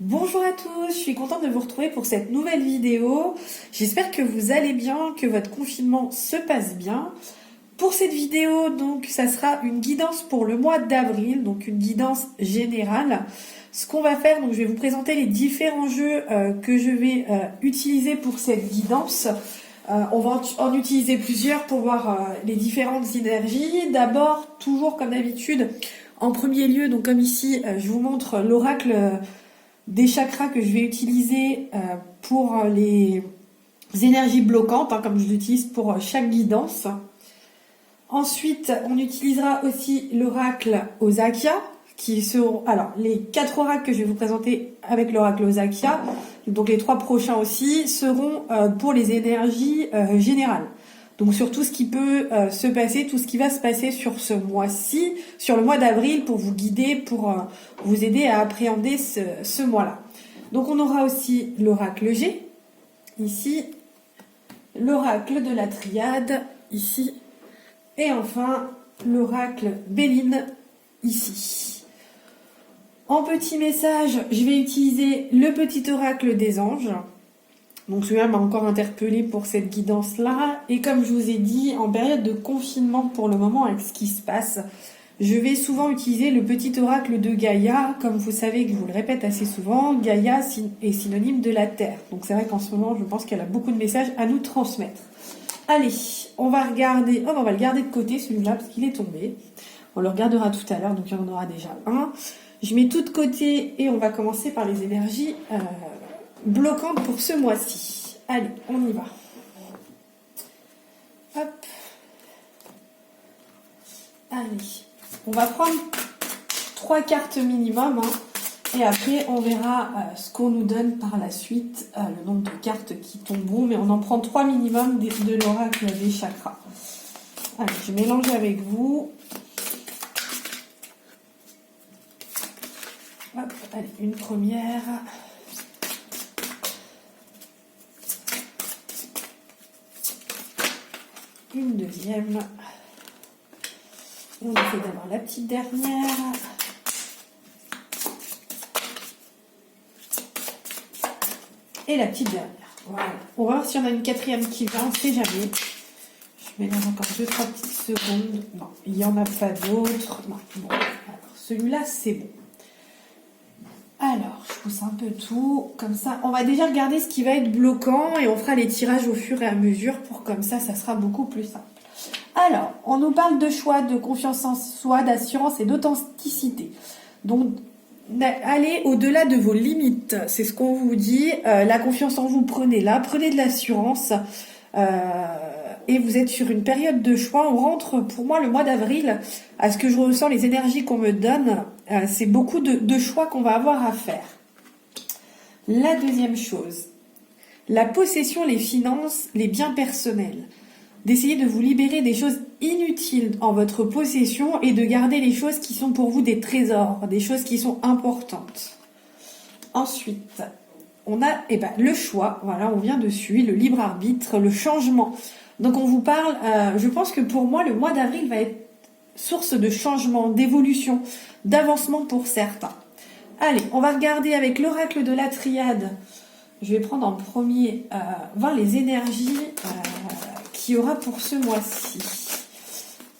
Bonjour à tous, je suis contente de vous retrouver pour cette nouvelle vidéo. J'espère que vous allez bien, que votre confinement se passe bien. Pour cette vidéo, donc, ça sera une guidance pour le mois d'avril, donc une guidance générale. Ce qu'on va faire, donc je vais vous présenter les différents jeux que je vais utiliser pour cette guidance. On va en utiliser plusieurs pour voir les différentes énergies. D'abord, toujours comme d'habitude, en premier lieu, donc comme ici, je vous montre l'oracle des chakras que je vais utiliser pour les énergies bloquantes, comme je l'utilise pour chaque guidance. Ensuite, on utilisera aussi l'oracle Osakia, qui seront, alors, les 4 oracles que je vais vous présenter avec l'oracle Osakia, donc les 3 prochains aussi, seront pour les énergies générales. Donc sur tout ce qui peut se passer, tout ce qui va se passer sur ce mois-ci, sur le mois d'avril, pour vous guider, pour vous aider à appréhender ce mois-là. Donc on aura aussi l'oracle G, ici, l'oracle de la triade, ici, et enfin l'oracle Béline, ici. En petit message, je vais utiliser le petit oracle des anges. Donc celui-là m'a encore interpellé pour cette guidance-là. Et comme je vous ai dit, en période de confinement pour le moment avec ce qui se passe, je vais souvent utiliser le petit oracle de Gaïa. Comme vous savez, que je vous le répète assez souvent, Gaïa est synonyme de la Terre. Donc c'est vrai qu'en ce moment, je pense qu'elle a beaucoup de messages à nous transmettre. Allez, on va regarder, on va le garder de côté celui-là parce qu'il est tombé. On le regardera tout à l'heure, donc il y en aura déjà un. Je mets tout de côté et on va commencer par les énergies bloquantes pour ce mois-ci. Allez, on y va. Hop. Allez, on va prendre 3 cartes minimum. Et après, on verra ce qu'on nous donne par la suite, le nombre de cartes qui tomberont. Mais on en prend 3 minimum de l'oracle des chakras. Allez, je mélange avec vous. Hop, allez, une première. Une deuxième. Et on fait d'abord la petite dernière. Et la petite dernière. Voilà. On va voir si on a une quatrième qui vient, on ne sait jamais. Je mélange encore 2-3 petites secondes. Non, il n'y en a pas d'autres. Non, bon. Alors, celui-là, c'est bon. Alors, je pousse un peu tout, comme ça. On va déjà regarder ce qui va être bloquant et on fera les tirages au fur et à mesure pour comme ça sera beaucoup plus simple. Alors, on nous parle de choix, de confiance en soi, d'assurance et d'authenticité. Donc, allez au-delà de vos limites, c'est ce qu'on vous dit. La confiance en vous, prenez-la, prenez de l'assurance. Et vous êtes sur une période de choix. On rentre, pour moi, le mois d'avril, à ce que je ressens, les énergies qu'on me donne, c'est beaucoup de choix qu'on va avoir à faire. La deuxième chose, la possession, les finances, les biens personnels. D'essayer de vous libérer des choses inutiles en votre possession et de garder les choses qui sont pour vous des trésors, des choses qui sont importantes. Ensuite, on a le choix, voilà, on vient dessus, le libre arbitre, le changement. Donc on vous parle, je pense que pour moi, le mois d'avril va être source de changement, d'évolution, d'avancement pour certains. Allez, on va regarder avec l'oracle de la triade. Je vais prendre en premier, voir les énergies qu'il y aura pour ce mois-ci.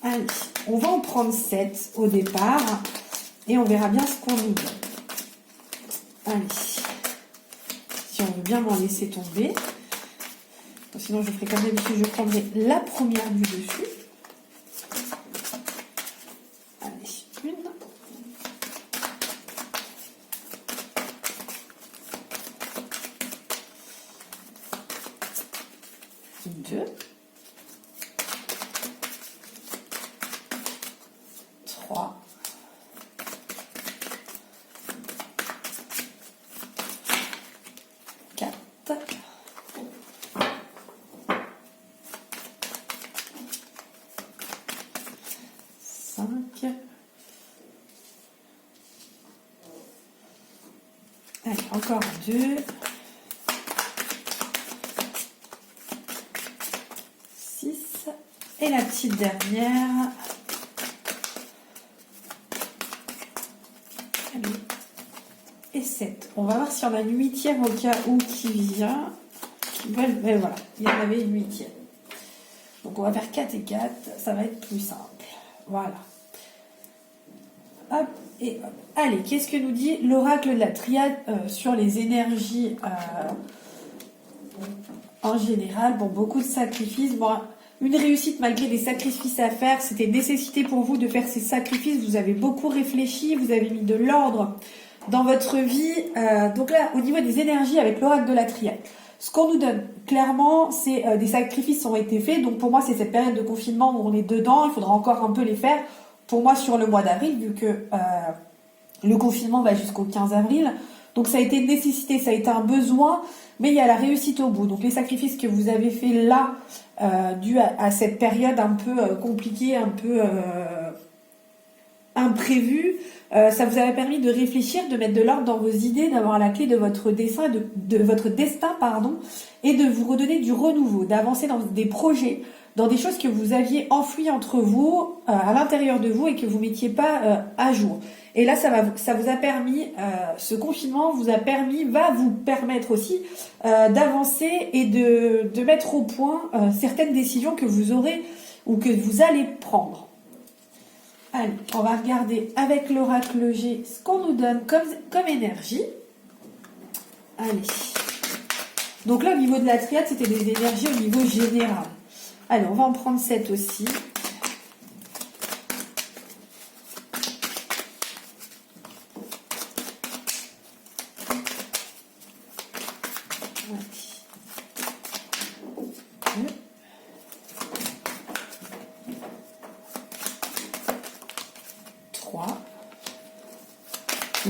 Allez, on va en prendre 7 au départ et on verra bien ce qu'on nous donne. Allez, si on veut bien m'en laisser tomber. Sinon, je ferai comme d'habitude, je prendrai la première du dessus. Allez, une. Deux. 3. 4. 5. Allez, encore 2. 6. Et la petite dernière. Allez. Et 7. 7. On va voir si on a une 8e au cas où qui vient. Voilà, il y en avait une 8e. Donc on va faire 4 et 4, ça va être plus simple. Voilà. Hop et hop. Allez, qu'est-ce que nous dit l'oracle de la triade sur les énergies en général? Bon, beaucoup de sacrifices. Bon, une réussite malgré des sacrifices à faire. C'était nécessité pour vous de faire ces sacrifices. Vous avez beaucoup réfléchi, vous avez mis de l'ordre dans votre vie. Donc là, au niveau des énergies avec l'oracle de la triade, ce qu'on nous donne clairement, c'est des sacrifices qui ont été faits. Donc pour moi, c'est cette période de confinement où on est dedans. Il faudra encore un peu les faire. Pour moi, sur le mois d'avril, vu que le confinement va jusqu'au 15 avril. Donc ça a été une nécessité, ça a été un besoin, mais il y a la réussite au bout. Donc les sacrifices que vous avez faits là, dû à cette période un peu compliquée, un peu imprévue, ça vous avait permis de réfléchir, de mettre de l'ordre dans vos idées, d'avoir la clé de votre destin, de votre destin, pardon, et de vous redonner du renouveau, d'avancer dans des projets, dans des choses que vous aviez enfouies entre vous, à l'intérieur de vous et que vous ne mettiez pas à jour. Et là, ça vous a permis, ce confinement va vous permettre aussi d'avancer et de mettre au point certaines décisions que vous aurez ou que vous allez prendre. Allez, on va regarder avec l'oracle G ce qu'on nous donne comme énergie. Allez. Donc là, au niveau de la triade, c'était des énergies au niveau général. Allez, on va en prendre 7 aussi.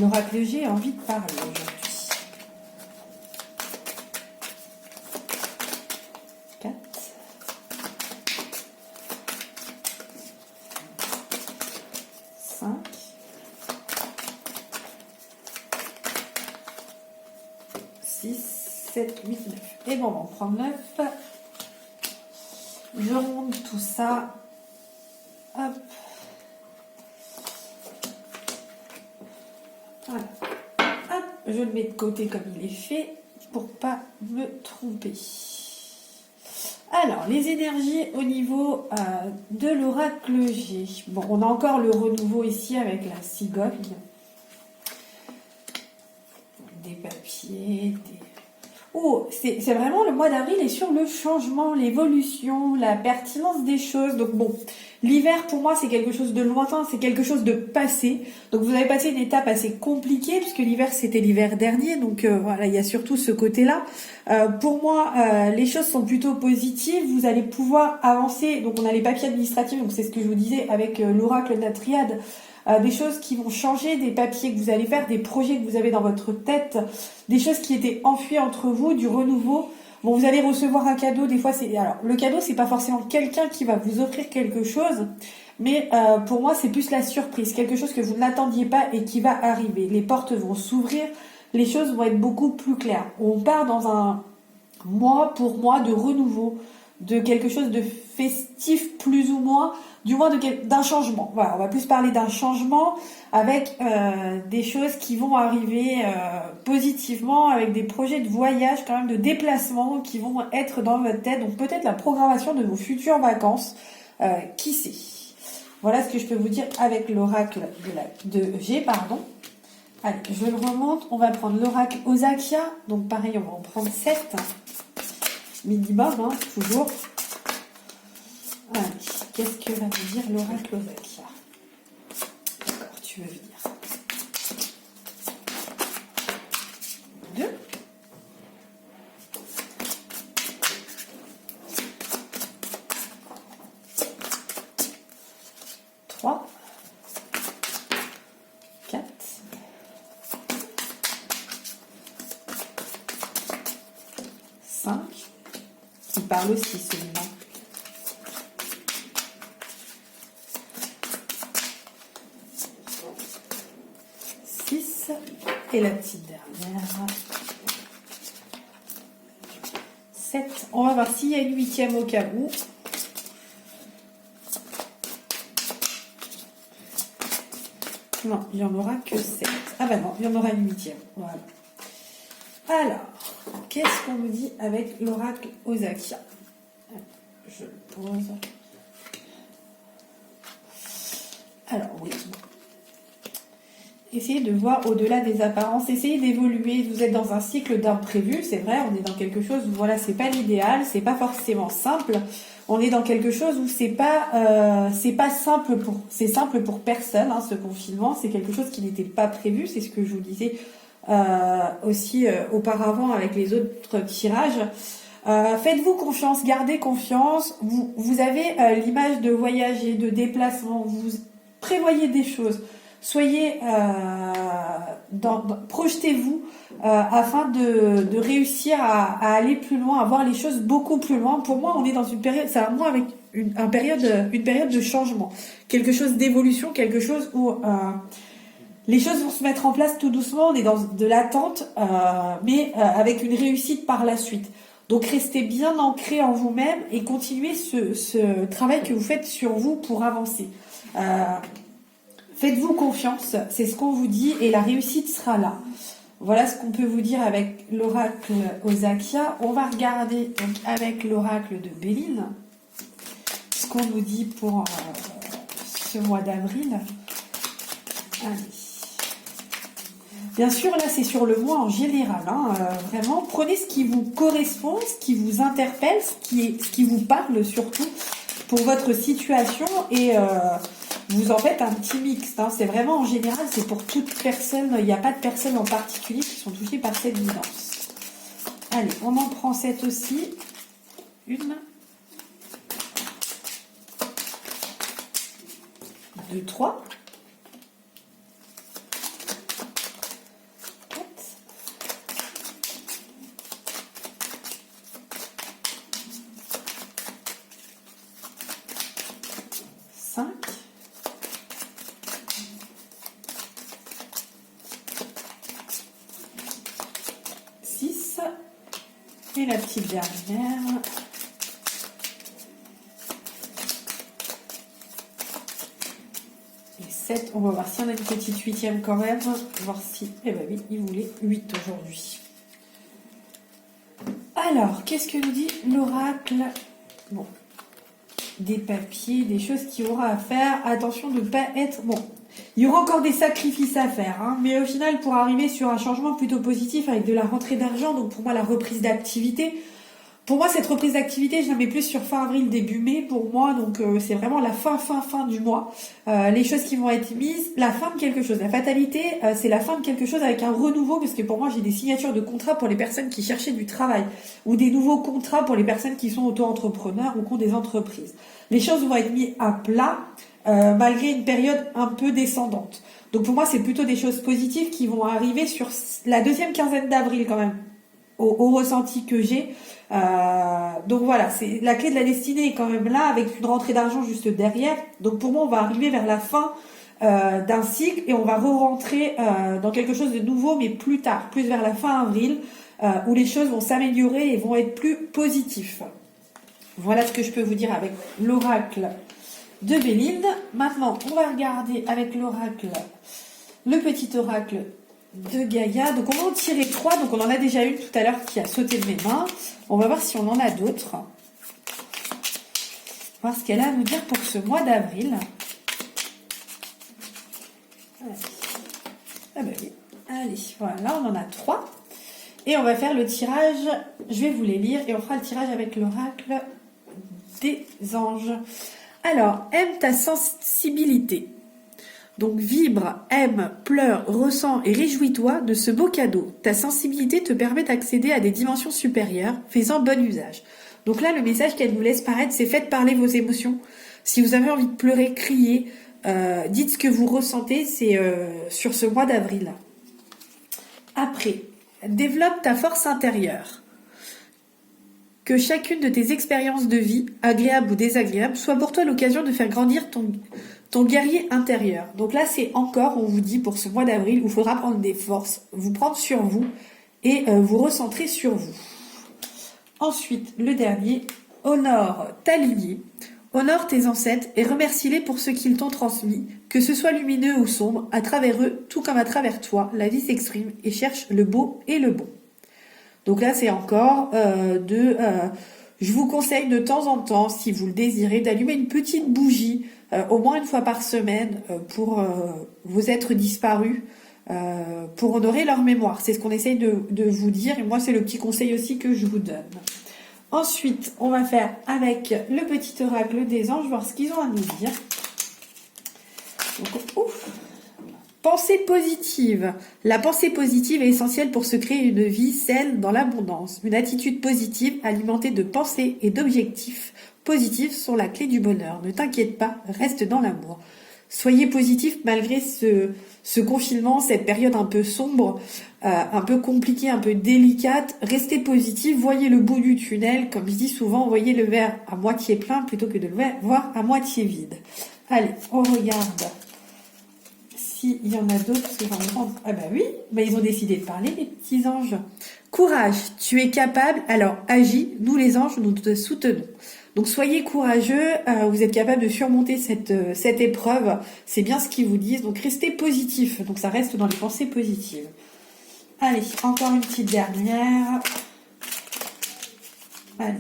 L'oracle G a envie de parler aujourd'hui. 4. 5. 6, 7, 8, 9. Et bon, on va en prendre 9. Je remonte tout ça. Hop. Voilà. Hop, je le mets de côté comme il est fait pour pas me tromper. Alors, les énergies au niveau de l'oracle G. Bon, on a encore le renouveau ici avec la cigogne. Des papiers, Oh, c'est vraiment le mois d'avril est sur le changement, l'évolution, la pertinence des choses. Donc bon, l'hiver pour moi c'est quelque chose de lointain, c'est quelque chose de passé. Donc vous avez passé une étape assez compliquée puisque l'hiver c'était l'hiver dernier. Donc voilà, il y a surtout ce côté-là. Pour moi, les choses sont plutôt positives. Vous allez pouvoir avancer. Donc on a les papiers administratifs. Donc c'est ce que je vous disais avec l'oracle de la triade. Des choses qui vont changer, des papiers que vous allez faire, des projets que vous avez dans votre tête, des choses qui étaient enfuies entre vous, du renouveau. Bon, vous allez recevoir un cadeau, des fois alors le cadeau c'est pas forcément quelqu'un qui va vous offrir quelque chose, mais pour moi c'est plus la surprise, quelque chose que vous n'attendiez pas et qui va arriver. Les portes vont s'ouvrir, les choses vont être beaucoup plus claires. On part dans un mois pour moi de renouveau, de quelque chose de festif plus ou moins, du moins d'un changement. Voilà, on va plus parler d'un changement avec des choses qui vont arriver positivement, avec des projets de voyage, quand même de déplacement qui vont être dans votre tête. Donc peut-être la programmation de vos futures vacances, qui sait. Voilà ce que je peux vous dire avec l'oracle de G, pardon. Allez, je le remonte. On va prendre l'oracle Osakia. Donc pareil, on va en prendre 7. Minimum, hein, toujours. Allez, qu'est-ce que va nous dire l'oracle Osakia? D'accord, tu veux venir. 2. 3. 4. 5. Il parle aussi celui-là. 6. Et la petite dernière. 7. On va voir s'il y a une 8e au cas où. Non, il n'y en aura que 7. Ah bah non, il y en aura une 8e. Voilà. Alors, qu'est-ce qu'on me dit avec l'oracle Ozakia? Je le pose. Alors, oui. Essayez de voir au-delà des apparences, essayez d'évoluer. Vous êtes dans un cycle d'imprévu, c'est vrai, on est dans quelque chose où voilà, c'est pas l'idéal, c'est pas forcément simple. On est dans quelque chose où c'est pas simple c'est simple pour personne, hein, ce confinement, c'est quelque chose qui n'était pas prévu, c'est ce que je vous disais aussi auparavant avec les autres tirages. Faites-vous confiance, gardez confiance. Vous avez l'image de voyager, de déplacement, vous prévoyez des choses. Soyez, projetez-vous afin de réussir à aller plus loin, à voir les choses beaucoup plus loin. Pour moi, on est dans une période, c'est un mois avec une période de changement, quelque chose d'évolution, quelque chose où les choses vont se mettre en place tout doucement. On est dans de l'attente, mais avec une réussite par la suite. Donc restez bien ancré en vous-même et continuez ce travail que vous faites sur vous pour avancer. Faites-vous confiance, c'est ce qu'on vous dit et la réussite sera là. Voilà ce qu'on peut vous dire avec l'oracle Ozakia. On va regarder donc avec l'oracle de Béline ce qu'on nous dit pour ce mois d'avril. Allez. Bien sûr, là c'est sur le mois en général. Hein, vraiment, prenez ce qui vous correspond, ce qui vous interpelle, ce qui vous parle surtout pour votre situation et vous en faites un petit mixte, hein. C'est vraiment en général, c'est pour toute personne, il n'y a pas de personnes en particulier qui sont touchées par cette guidance. Allez, on en prend 7 aussi. 1, 2, 3. 4. 5. 6 et la petite dernière. Et 7, on va voir si on a une petite 8e quand même, voir si, eh ben oui, il voulait 8 aujourd'hui. Alors, qu'est-ce que nous dit l'oracle? Bon, des papiers, des choses qu'il y aura à faire, attention de ne pas être, bon, il y aura encore des sacrifices à faire, hein, mais au final, pour arriver sur un changement plutôt positif avec de la rentrée d'argent, donc pour moi, la reprise d'activité. Pour moi, cette reprise d'activité, je la mets plus sur fin avril, début mai, pour moi, donc c'est vraiment la fin du mois. Les choses qui vont être mises, la fin de quelque chose. La fatalité, c'est la fin de quelque chose avec un renouveau, parce que pour moi, j'ai des signatures de contrats pour les personnes qui cherchaient du travail, ou des nouveaux contrats pour les personnes qui sont auto-entrepreneurs ou qui ont des entreprises. Les choses vont être mises à plat, malgré une période un peu descendante. Donc pour moi, c'est plutôt des choses positives qui vont arriver sur la deuxième quinzaine d'avril quand même, au ressenti que j'ai. Donc voilà, c'est la clé de la destinée est quand même là, avec une rentrée d'argent juste derrière. Donc pour moi, on va arriver vers la fin d'un cycle et on va re-rentrer dans quelque chose de nouveau, mais plus tard, plus vers la fin avril, où les choses vont s'améliorer et vont être plus positifs. Voilà ce que je peux vous dire avec l'oracle de Béline. Maintenant, on va regarder avec l'oracle, le petit oracle de Gaïa. Donc on va en tirer 3. Donc on en a déjà une tout à l'heure qui a sauté de mes mains. On va voir si on en a d'autres. Voir ce qu'elle a à nous dire pour ce mois d'avril. Ah bah oui. Allez, voilà, là on en a 3. Et on va faire le tirage. Je vais vous les lire et on fera le tirage avec l'oracle des anges. Alors, aime ta sensibilité. Donc vibre, aime, pleure, ressens et réjouis-toi de ce beau cadeau. Ta sensibilité te permet d'accéder à des dimensions supérieures, fais-en bon usage. Donc là, le message qu'elle nous laisse paraître, c'est faites parler vos émotions. Si vous avez envie de pleurer, crier, dites ce que vous ressentez, c'est sur ce mois d'avril. Après, développe ta force intérieure. Que chacune de tes expériences de vie, agréables ou désagréables, soit pour toi l'occasion de faire grandir ton guerrier intérieur. Donc là, c'est encore, on vous dit, pour ce mois d'avril, où il faudra prendre des forces, vous prendre sur vous et vous recentrer sur vous. Ensuite, le dernier, honore ta lignée, Honore tes ancêtres et remercie-les pour ce qu'ils t'ont transmis, que ce soit lumineux ou sombre, à travers eux, tout comme à travers toi, la vie s'exprime et cherche le beau et le bon. Donc là, c'est encore je vous conseille de temps en temps, si vous le désirez, d'allumer une petite bougie, au moins une fois par semaine, pour vos êtres disparus, pour honorer leur mémoire. C'est ce qu'on essaye de vous dire, et moi, c'est le petit conseil aussi que je vous donne. Ensuite, on va faire avec le petit oracle des anges, voir ce qu'ils ont à nous dire. Donc, ouf. Pensée positive. La pensée positive est essentielle pour se créer une vie saine dans l'abondance. Une attitude positive alimentée de pensées et d'objectifs positifs sont la clé du bonheur. Ne t'inquiète pas, reste dans l'amour. Soyez positif malgré ce confinement, cette période un peu sombre, un peu compliquée, un peu délicate. Restez positif, voyez le bout du tunnel. Comme je dis souvent, voyez le verre à moitié plein plutôt que de le voir à moitié vide. Allez, on regarde s'il y en a d'autres. Parce que j'en ai... Ah bah oui, bah ils ont décidé de parler, les petits anges. Courage, tu es capable, alors agis, nous les anges, nous te soutenons. Donc soyez courageux, vous êtes capable de surmonter cette épreuve, c'est bien ce qu'ils vous disent, donc restez positif, donc ça reste dans les pensées positives. Allez, encore une petite dernière. Allez,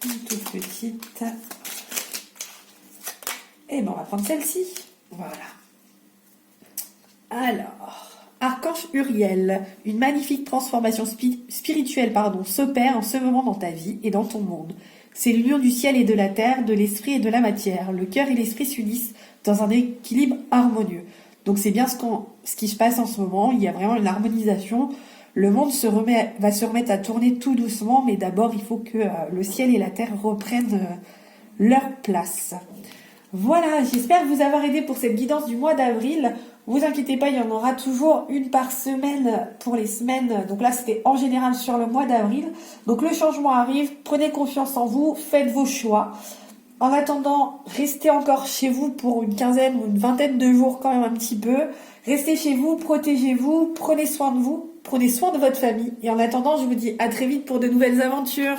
une toute petite. Et ben on va prendre celle-ci, voilà. Alors... Archange Uriel, une magnifique transformation spirituelle s'opère en ce moment dans ta vie et dans ton monde. C'est l'union du ciel et de la terre, de l'esprit et de la matière. Le cœur et l'esprit s'unissent dans un équilibre harmonieux. Donc c'est bien ce qui se passe en ce moment, il y a vraiment une harmonisation. Le monde va se remettre à tourner tout doucement, mais d'abord il faut que le ciel et la terre reprennent leur place. Voilà, j'espère vous avoir aidé pour cette guidance du mois d'avril. Vous inquiétez pas, il y en aura toujours une par semaine pour les semaines. Donc là, c'était en général sur le mois d'avril. Donc le changement arrive, prenez confiance en vous, faites vos choix. En attendant, restez encore chez vous pour une quinzaine ou une vingtaine de jours quand même un petit peu. Restez chez vous, protégez-vous, prenez soin de vous, prenez soin de votre famille. Et en attendant, je vous dis à très vite pour de nouvelles aventures.